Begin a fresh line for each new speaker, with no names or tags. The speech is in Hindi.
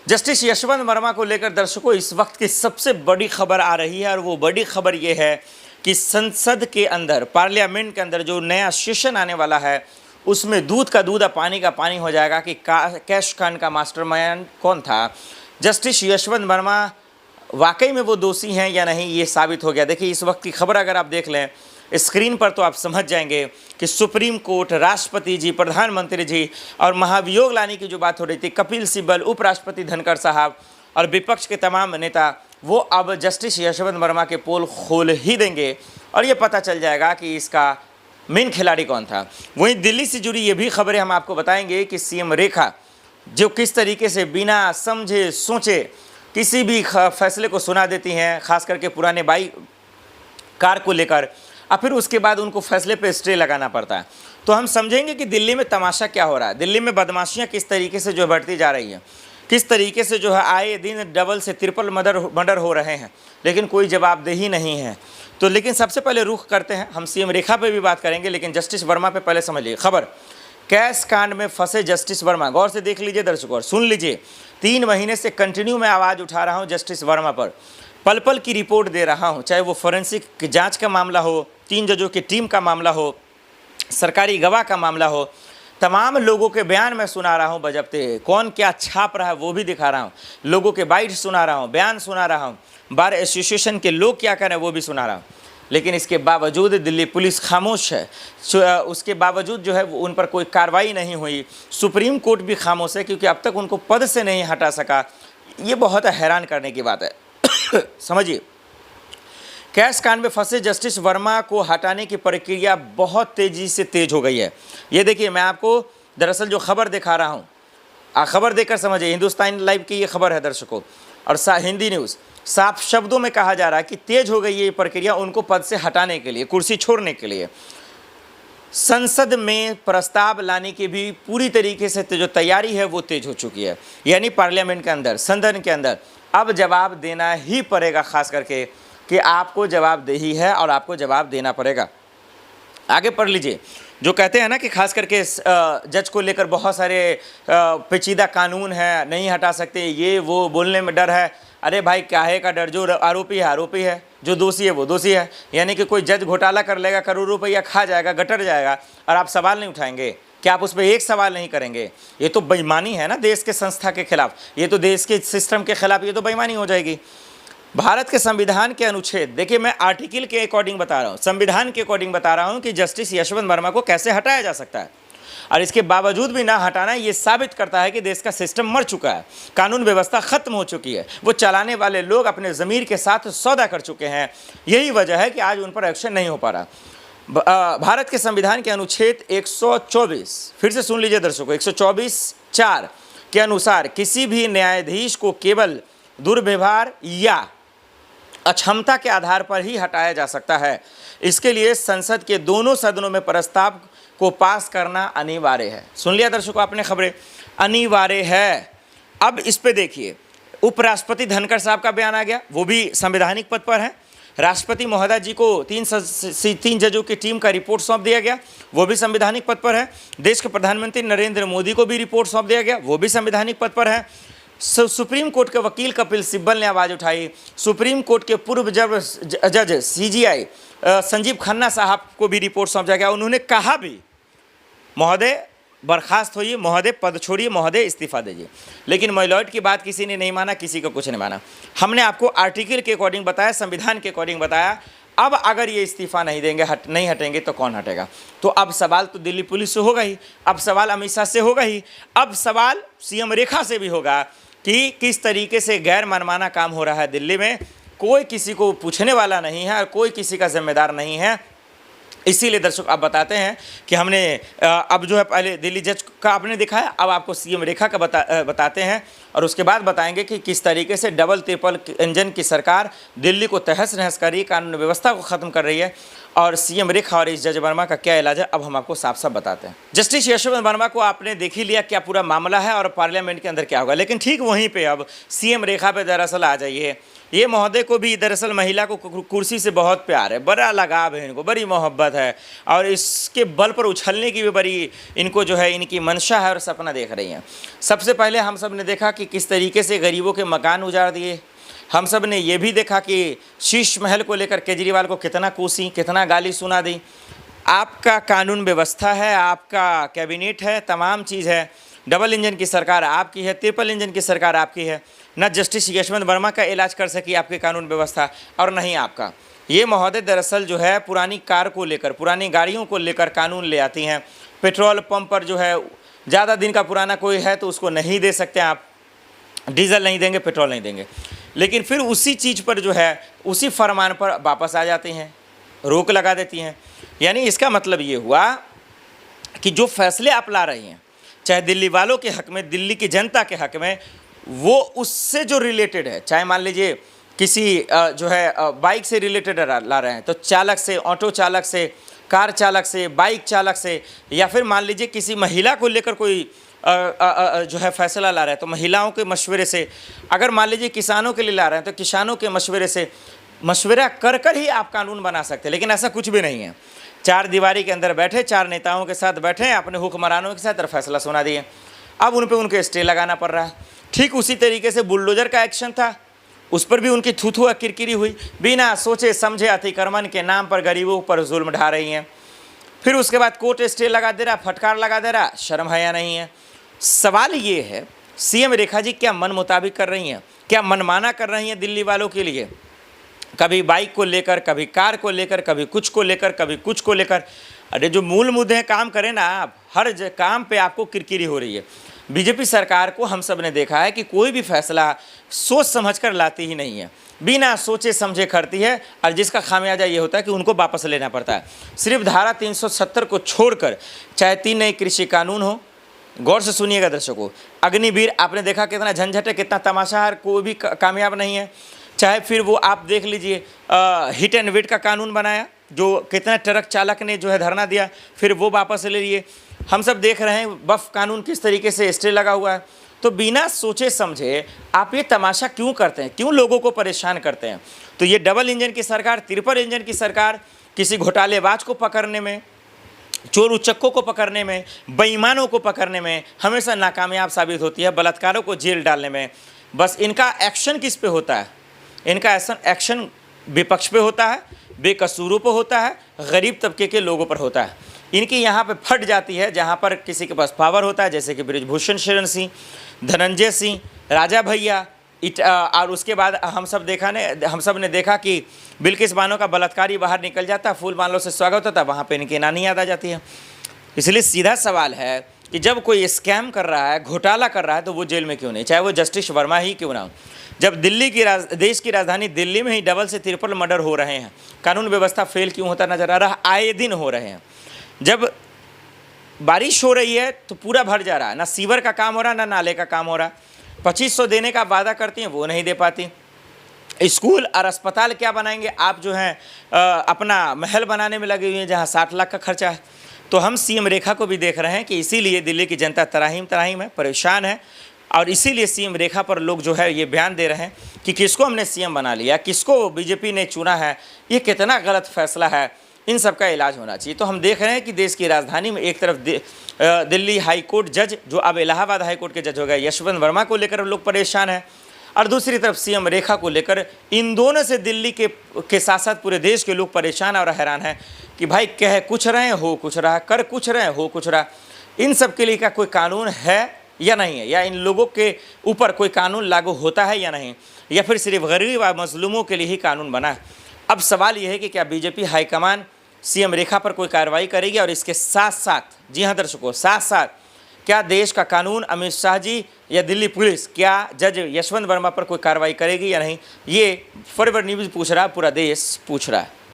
जस्टिस यशवंत वर्मा को लेकर दर्शकों इस वक्त की सबसे बड़ी खबर आ रही है और वो बड़ी खबर ये है कि संसद के अंदर, पार्लियामेंट के अंदर जो नया सेशन आने वाला है उसमें दूध का दूध और पानी का पानी हो जाएगा कि कैश कांड का मास्टरमाइंड कौन था। जस्टिस यशवंत वर्मा वाकई में वो दोषी हैं या नहीं, ये साबित हो गया। देखिए इस वक्त की खबर अगर आप देख लें स्क्रीन पर तो आप समझ जाएंगे कि सुप्रीम कोर्ट, राष्ट्रपति जी, प्रधानमंत्री जी और महाभियोग लाने की जो बात हो रही थी, कपिल सिब्बल, उपराष्ट्रपति धनखड़ साहब और विपक्ष के तमाम नेता, वो अब जस्टिस यशवंत वर्मा के पोल खोल ही देंगे और ये पता चल जाएगा कि इसका मेन खिलाड़ी कौन था। वहीं दिल्ली से जुड़ी ये भी खबरें हम आपको बताएंगे कि सीएम रेखा जो किस तरीके से बिना समझे सोचे किसी भी फैसले को सुना देती हैं, खास करके पुराने बाई कार को लेकर, और फिर उसके बाद उनको फैसले पे स्टे लगाना पड़ता है। तो हम समझेंगे कि दिल्ली में तमाशा क्या हो रहा है, दिल्ली में बदमाशियाँ किस तरीके से जो बढ़ती जा रही है, किस तरीके से जो है आए दिन डबल से ट्रिपल मर्डर हो रहे हैं, लेकिन कोई जवाबदेही नहीं है। तो लेकिन सबसे पहले रुख करते हैं, हम सीएम रेखा पे भी बात करेंगे, लेकिन जस्टिस वर्मा पे पहले समझ लीजिए खबर। कैश कांड में फंसे जस्टिस वर्मा, गौर से देख लीजिए दर्शकों और सुन लीजिए। 3 महीने से कंटिन्यू मैं आवाज़ उठा रहा हूँ जस्टिस वर्मा पर, पल पल की रिपोर्ट दे रहा हूँ, चाहे वो फोरेंसिक जांच का मामला हो, 3 जजों की टीम का मामला हो, सरकारी गवाह का मामला हो, तमाम लोगों के बयान मैं सुना रहा हूँ बजबते, कौन क्या छाप रहा है वो भी दिखा रहा हूँ, लोगों के बाइट सुना रहा हूँ, बयान सुना रहा हूँ, बार एसोसिएशन के लोग क्या कर रहे हैं वो भी सुना रहा हूँ। लेकिन इसके बावजूद दिल्ली पुलिस खामोश है, उसके बावजूद जो है उन पर कोई कार्रवाई नहीं हुई। सुप्रीम कोर्ट भी खामोश है क्योंकि अब तक उनको पद से नहीं हटा सका। ये बहुत हैरान करने की बात है। समझिए, कैश कांड में फंसे जस्टिस वर्मा को हटाने की प्रक्रिया बहुत तेज़ी से तेज हो गई है। ये देखिए मैं आपको दरअसल जो खबर दिखा रहा हूँ, खबर देखकर समझिए, हिंदुस्तान लाइव की ये खबर है दर्शकों और हिंदी न्यूज़। साफ शब्दों में कहा जा रहा है कि तेज हो गई है ये प्रक्रिया उनको पद से हटाने के लिए, कुर्सी छोड़ने के लिए। संसद में प्रस्ताव लाने की भी पूरी तरीके से जो तैयारी है वो तेज हो चुकी है, यानी पार्लियामेंट के अंदर, सदन के अंदर अब जवाब देना ही पड़ेगा, खास करके कि आपको जवाबदेही है और आपको जवाब देना पड़ेगा। आगे पढ़ लीजिए, जो कहते हैं ना कि खास करके जज को लेकर बहुत सारे पेचीदा कानून है, नहीं हटा सकते, ये वो बोलने में डर है। अरे भाई काहे का डर, जो आरोपी है आरोपी है, जो दोषी है वो दोषी है। यानी कि कोई जज घोटाला कर लेगा, करोड़ों रुपया खा जाएगा, गटर जाएगा और आप सवाल नहीं उठाएंगे, क्या आप उस पर एक सवाल नहीं करेंगे? ये तो बेईमानी है ना देश के संस्था के खिलाफ, ये तो देश के सिस्टम के खिलाफ, ये तो बेईमानी हो जाएगी। भारत के संविधान के अनुच्छेद, देखिए मैं आर्टिकल के अकॉर्डिंग बता रहा हूँ, संविधान के अकॉर्डिंग बता रहा हूँ कि जस्टिस यशवंत वर्मा को कैसे हटाया जा सकता है, और इसके बावजूद भी ना हटाना ये साबित करता है कि देश का सिस्टम मर चुका है, कानून व्यवस्था खत्म हो चुकी है, वो चलाने वाले लोग अपने ज़मीर के साथ सौदा कर चुके हैं। यही वजह है कि आज उन पर एक्शन नहीं हो पा रहा। भारत के संविधान के अनुच्छेद 124, फिर से सुन लीजिए दर्शकों, 124(4) के अनुसार किसी भी न्यायाधीश को केवल दुर्व्यवहार या अक्षमता के आधार पर ही हटाया जा सकता है। इसके लिए संसद के दोनों सदनों में प्रस्ताव को पास करना अनिवार्य है। सुन लिया दर्शकों आपने खबरें, अनिवार्य है। अब इस पे देखिए, उपराष्ट्रपति धनखड़ साहब का बयान आ गया, वो भी संवैधानिक पद पर है। राष्ट्रपति महोदय जी को 3 जजों की टीम का रिपोर्ट सौंप दिया गया, वो भी संवैधानिक पद पर है। देश के प्रधानमंत्री नरेंद्र मोदी को भी रिपोर्ट सौंप दिया गया, वो भी संवैधानिक पद पर है। सुप्रीम कोर्ट के वकील कपिल सिब्बल ने आवाज़ उठाई। सुप्रीम कोर्ट के पूर्व जज CJI संजीव खन्ना साहब को भी रिपोर्ट सौंपा गया। उन्होंने कहा भी महोदय बर्खास्त होइए, महोदय पद छोड़िए, महोदय इस्तीफा दीजिए, लेकिन माइलॉर्ड की बात किसी ने नहीं माना, किसी को कुछ नहीं माना। हमने आपको आर्टिकल के अकॉर्डिंग बताया, संविधान के अकॉर्डिंग बताया। अब अगर ये इस्तीफा नहीं देंगे, नहीं हटेंगे तो कौन हटेगा? तो अब सवाल तो दिल्ली पुलिस से होगा ही, अब सवाल अमित शाह से होगा ही, अब सवाल सीएम रेखा से भी होगा कि किस तरीके से गैर मनमाना काम हो रहा है दिल्ली में। कोई किसी को पूछने वाला नहीं है और कोई किसी का जिम्मेदार नहीं है। इसीलिए दर्शक आप बताते हैं कि हमने अब जो है पहले दिल्ली जज का आपने दिखाया, अब आपको सीएम रेखा का बताते हैं और उसके बाद बताएंगे कि किस तरीके से डबल ट्रिपल इंजन की सरकार दिल्ली को तहस नहस कर रही है, कानून व्यवस्था को ख़त्म कर रही है, और सीएम रेखा और इस जज वर्मा का क्या इलाज है अब हम आपको साफ साफ बताते हैं। जस्टिस यशवंत वर्मा को आपने देख ही लिया क्या पूरा मामला है और पार्लियामेंट के अंदर क्या होगा, लेकिन ठीक वहीं पर अब सीएम रेखा पर दरअसल आ जाइए। ये महोदय को भी दरअसल महिला को कुर्सी से बहुत प्यार है, बड़ा लगाव है इनको, बड़ी मोहब्बत है और इसके बल पर उछलने की भी बड़ी इनको जो है इनकी मंशा है और सपना देख रही हैं। सबसे पहले हम सब ने देखा कि किस तरीके से गरीबों के मकान उजाड़ दिए। हम सब ने ये भी देखा कि शीश महल को लेकर केजरीवाल को कितना कोसी, कितना गाली सुना दी। आपका कानून व्यवस्था है, आपका कैबिनेट है, तमाम चीज़ है। डबल इंजन की सरकार आपकी है, ट्रिपल इंजन की सरकार आपकी है। न जस्टिस यशवंत वर्मा का इलाज कर सकी आपकी कानून व्यवस्था और नहीं आपका। ये महोदय दरअसल जो है पुरानी कार को लेकर, पुरानी गाड़ियों को लेकर कानून ले आती हैं। पेट्रोल पंप पर जो है ज़्यादा दिन का पुराना कोई है तो उसको नहीं दे सकते आप, डीजल नहीं देंगे, पेट्रोल नहीं देंगे। लेकिन फिर उसी चीज़ पर जो है उसी फरमान पर वापस आ जाती हैं, रोक लगा देती हैं। यानी इसका मतलब ये हुआ कि जो फैसले आप ला रही हैं, चाहे दिल्ली वालों के हक़ में, दिल्ली की जनता के हक़ में, वो उससे जो रिलेटेड है, चाहे मान लीजिए किसी जो है बाइक से रिलेटेड ला रहे हैं तो चालक से, ऑटो चालक से, कार चालक से, बाइक चालक से, या फिर मान लीजिए किसी महिला को लेकर कोई जो है फैसला ला रहे हैं तो महिलाओं के मशवरे से, अगर मान लीजिए किसानों के लिए ला रहे हैं तो किसानों के मशवरे से, मशवरा कर कर ही आप कानून बना सकते हैं। लेकिन ऐसा कुछ भी नहीं है। चार दीवारी के अंदर बैठे, चार नेताओं के साथ बैठे, अपने हुक्मरानों के साथ फैसला सुना दिए। अब उन पर उनके स्टे लगाना पड़ रहा है। ठीक उसी तरीके से बुलडोजर का एक्शन था, उस पर भी उनकी थूथू किरकिरी हुई। बिना सोचे समझे अतिक्रमण के नाम पर गरीबों पर जुल्म ढा रही हैं। फिर उसके बाद कोर्ट स्टे लगा दे रहा, फटकार लगा दे रहा, शर्म है या नहीं है। सवाल ये है, सीएम रेखा जी क्या मन मुताबिक कर रही हैं, क्या मनमाना कर रही हैं दिल्ली वालों के लिए? कभी बाइक को लेकर, कभी कार को लेकर, कभी कुछ को लेकर, कभी कुछ को लेकर। अरे जो मूल मुद्दे हैं काम करें ना आप, हर काम पे आपको किरकिरी हो रही है। बीजेपी सरकार को हम सब ने देखा है कि कोई भी फैसला सोच समझकर लाती ही नहीं है, बिना सोचे समझे करती है और जिसका खामियाजा ये होता है कि उनको वापस लेना पड़ता है। सिर्फ धारा 370 को छोड़कर चाहे 3 नए कृषि कानून हो, गौर से सुनिएगा दर्शकों, अग्निवीर आपने देखा कितना झंझट है, कितना तमाशा है, कोई भी कामयाब नहीं है। चाहे फिर वो आप देख लीजिए हिट एंड वेट का कानून बनाया, जो कितना ट्रक चालक ने जो है धरना दिया, फिर वो वापस ले लिए। हम सब देख रहे हैं बफ कानून किस तरीके से स्टे लगा हुआ है। तो बिना सोचे समझे आप ये तमाशा क्यों करते हैं, क्यों लोगों को परेशान करते हैं? तो ये डबल इंजन की सरकार, ट्रिपल इंजन की सरकार किसी घोटालेबाज को पकड़ने में, चोर उचक्कों को पकड़ने में, बेईमानों को पकड़ने में हमेशा नाकामयाब साबित होती है, बलात्कारों को जेल डालने में। बस इनका एक्शन किस पे होता है? इनका एक्शन विपक्ष पे होता है, बेकसूरों पर होता है, गरीब तबके के लोगों पर होता है। इनकी यहाँ पे फट जाती है जहाँ पर किसी के पास पावर होता है, जैसे कि बृजभूषण शरण सिंह, धनंजय सिंह, राजा भैया, और उसके बाद हम सब ने देखा कि बिल्किस बानो का बलात्कारी बाहर निकल जाता, फूल मालों से स्वागत होता, वहाँ पे इनकी नानी याद आ जाती है। इसलिए सीधा सवाल है कि जब कोई स्कैम कर रहा है, घोटाला कर रहा है, तो वो जेल में क्यों नहीं, चाहे वो जस्टिस वर्मा ही क्यों ना हो। जब देश की राजधानी दिल्ली में ही डबल से ट्रिपल मर्डर हो रहे हैं, कानून व्यवस्था फेल क्यों होता नजर आ रहा है? आए दिन हो रहे हैं। जब बारिश हो रही है तो पूरा भर जा रहा है, ना सीवर का काम हो रहा, ना नाले का काम हो रहा। 2500 देने का वादा करती हैं, वो नहीं दे पाती। स्कूल और अस्पताल क्या बनाएंगे? आप जो हैं अपना महल बनाने में लगे हुए हैं जहाँ 60 लाख का खर्चा है। तो हम सीएम रेखा को भी देख रहे हैं कि इसीलिए दिल्ली की जनता तराहीम है, परेशान है, और इसीलिए सीएम रेखा पर लोग जो है ये बयान दे रहे हैं कि किसको हमने सीएम बना लिया, किसको बीजेपी ने चुना है, ये कितना गलत फैसला है, इन सब का इलाज होना चाहिए। तो हम देख रहे हैं कि देश की राजधानी में एक तरफ दिल्ली हाई कोर्ट जज, जो अब इलाहाबाद हाई कोर्ट के जज हो गए, यशवंत वर्मा को लेकर लोग परेशान हैं, और दूसरी तरफ सीएम रेखा को लेकर। इन दोनों से दिल्ली के साथ साथ पूरे देश के लोग परेशान और हैरान हैं कि भाई कह कुछ रहे हैं, हो कुछ रहा, कर कुछ रहे हैं, हो कुछ रहा। इन सब के लिए क्या कोई कानून है या नहीं है, या इन लोगों के ऊपर कोई कानून लागू होता है या नहीं, या फिर सिर्फ गरीब और मजलूमों के लिए ही कानून बना है? अब सवाल यह है कि क्या बीजेपी हाईकमान सीएम रेखा पर कोई कार्रवाई करेगी, और इसके साथ साथ, जी हाँ दर्शकों, साथ साथ क्या देश का कानून, अमित शाह जी या दिल्ली पुलिस, क्या जज यशवंत वर्मा पर कोई कार्रवाई करेगी या नहीं? ये फॉरवर्ड न्यूज़ पूछ रहा है, पूरा देश पूछ रहा है।